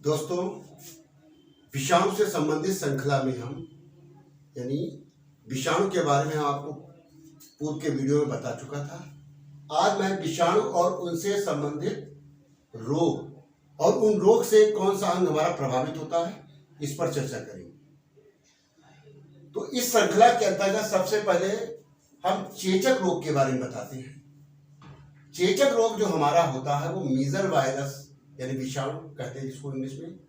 दोस्तों, विषाणु से संबंधित श्रृंखला में हम यानी विषाणु के बारे में हम आपको पूर्व के वीडियो में बता चुका था। आज मैं विषाणु और उनसे संबंधित रोग और उन रोग से कौन सा अंग हमारा प्रभावित होता है, इस पर चर्चा करेंगे। तो इस श्रृंखला के अंतर्गत सबसे पहले हम चेचक रोग के बारे में बताते हैं। चेचक रोग जो हमारा होता है वो मीजल वायरस यानी विषाणु कहते हैं जिसको इंग्लिश में,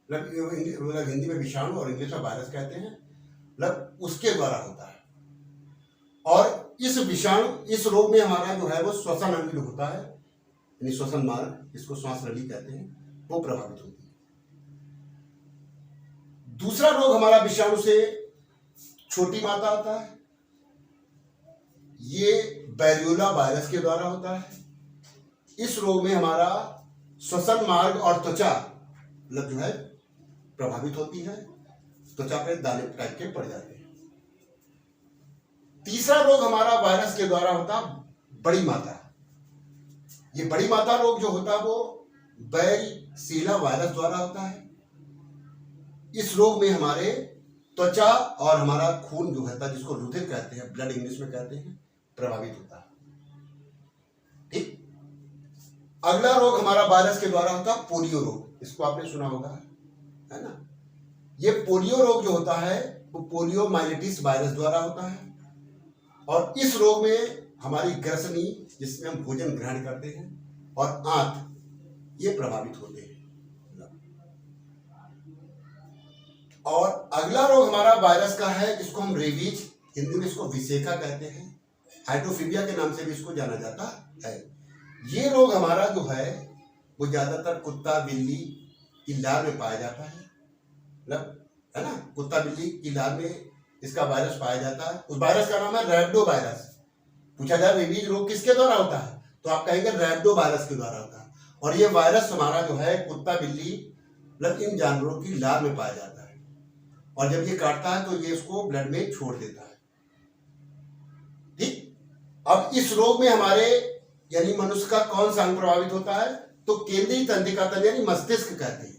मतलब हिंदी में विषाणु और इंग्लिश में वायरस कहते हैं, मतलब उसके द्वारा होता है। और इस रोग में हमारा जो है वो श्वसन अंग जो होता है यानी श्वसन मार्ग, जिसको श्वास नली कहते हैं, वो प्रभावित होती है। दूसरा रोग हमारा विषाणु से छोटी मात्रा होता है, ये बैरियोला वायरस के द्वारा होता है। इस रोग में हमारा श्वसन मार्ग और त्वचा मतलब जो है प्रभावित होती है, त्वचा पे दाने टाइप के पड़ जाते हैं। तीसरा रोग हमारा वायरस के द्वारा होता बड़ी मात्रा। ये बड़ी मात्रा रोग जो होता है वो बैरिसेला वायरस द्वारा होता है। इस रोग में हमारे त्वचा और हमारा खून जो होता है, जिसको रुधिर कहते हैं, ब्लड इंग्लिश में कहते हैं, प्रभावित होता है। ठीक। अगला रोग हमारा वायरस के द्वारा होता है पोलियो रोग। इसको आपने सुना होगा, है ना। ये पोलियो रोग जो होता है वो पोलियो माइलिटिस वायरस द्वारा होता है। और इस रोग में हमारी ग्रसनी, जिसमें हम भोजन ग्रहण करते हैं, और आंत, ये प्रभावित होते हैं। और अगला रोग हमारा वायरस का है जिसको हम रेबीज, हिंदी में इसको विसेका कहते हैं, हाइड्रोफीबिया के नाम से भी इसको जाना जाता है। ये रोग हमारा जो है वो ज्यादातर कुत्ता बिल्ली की लार में पाया जाता है, मतलब है ना, कुत्ता बिल्ली की लार में इसका वायरस पाया जाता है। उस वायरस का नाम है रैबिडो वायरस। पूछा जाए रेबीज रोग किसके द्वारा होता है, तो आप कहेंगे रैबिडो वायरस के द्वारा होता है। और ये वायरस हमारा जो है कुत्ता बिल्ली मतलब इन जानवरों की लार में पाया जाता है, और जब ये काटता है तो ये इसको ब्लड में छोड़ देता है। ठीक। अब इस रोग में हमारे यानी मनुष्य का कौन सा अंग प्रभावित होता है, तो केंद्रीय तंत्रिका तंत्र यानी मस्तिष्क कहते हैं।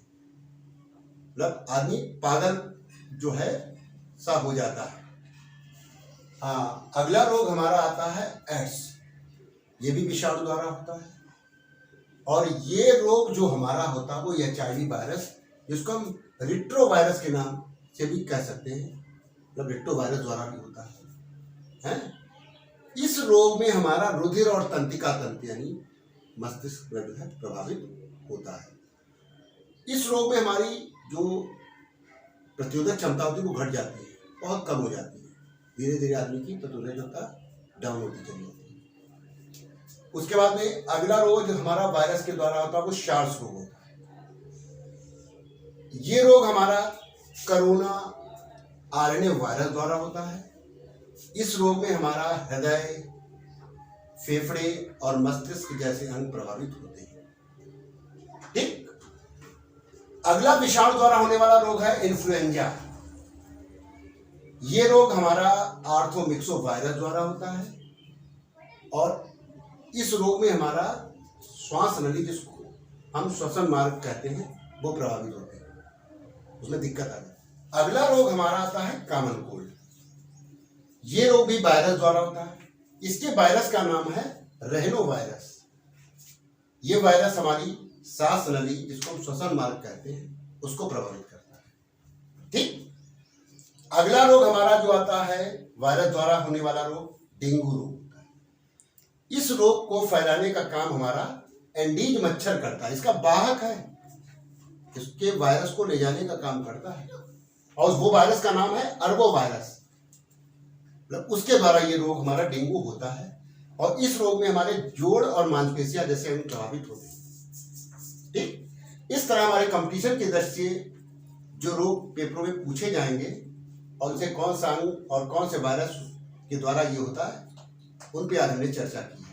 मतलब आदमी पागल जो है सा हो जाता है। हाँ, अगला रोग हमारा आता है एड्स। ये भी विषाणु द्वारा होता है। और ये रोग जो हमारा होता है वो HIV वायरस, जिसको हम रिट्रो वायरस के नाम से भी कह सकते हैं, मतलब रिट्रो वायरस द्वारा भी होता है। इस रोग में हमारा रुधिर और तंत्रिका तंत्र यानी मस्तिष्क जो है प्रभावित होता है। इस रोग में हमारी जो प्रतिरोधक क्षमता होती है वो घट जाती है, बहुत कम हो जाती है। धीरे धीरे आदमी की प्रतिरोधक क्षमता डाउन होती चली जाती है। उसके बाद में अगला रोग जो हमारा वायरस के द्वारा होता है वो सार्स रोग होता है। ये रोग हमारा कोरोना RNA वायरस द्वारा होता है। इस रोग में हमारा हृदय, फेफड़े और मस्तिष्क जैसे अंग प्रभावित होते हैं। ठीक। अगला विषाणु द्वारा होने वाला रोग है इन्फ्लुएंजा। ये रोग हमारा आर्थोमिक्सो वायरस द्वारा होता है। और इस रोग में हमारा श्वास नली, जिसको हम श्वसन मार्ग कहते हैं, वो प्रभावित होते हैं, उसमें दिक्कत आ जाती है। अगला रोग हमारा आता है कॉमन कोल्ड। ये रोग भी वायरस द्वारा होता है। इसके वायरस का नाम है रेनो वायरस। ये वायरस हमारी सांस नली, जिसको हम श्वसन मार्ग कहते हैं, उसको प्रभावित करता है। ठीक। अगला रोग हमारा जो आता है वायरस द्वारा होने वाला रोग, डेंगू रोग होता है। इस रोग को फैलाने का काम हमारा एंडीज मच्छर करता है, इसका वाहक है, इसके वायरस को ले जाने का काम करता है। और वो वायरस का नाम है अरबो वायरस। मतलब उसके द्वारा ये रोग हमारा डेंगू होता है। और इस रोग में हमारे जोड़ और मांसपेशियां जैसे अंग प्रभावित होते हैं। ठीक। इस तरह हमारे कंपटीशन की दृष्टि से जो रोग पेपरों में पूछे जाएंगे और उनसे कौन सा अंग और कौन से वायरस के द्वारा ये होता है, उन पे आज हमने चर्चा की।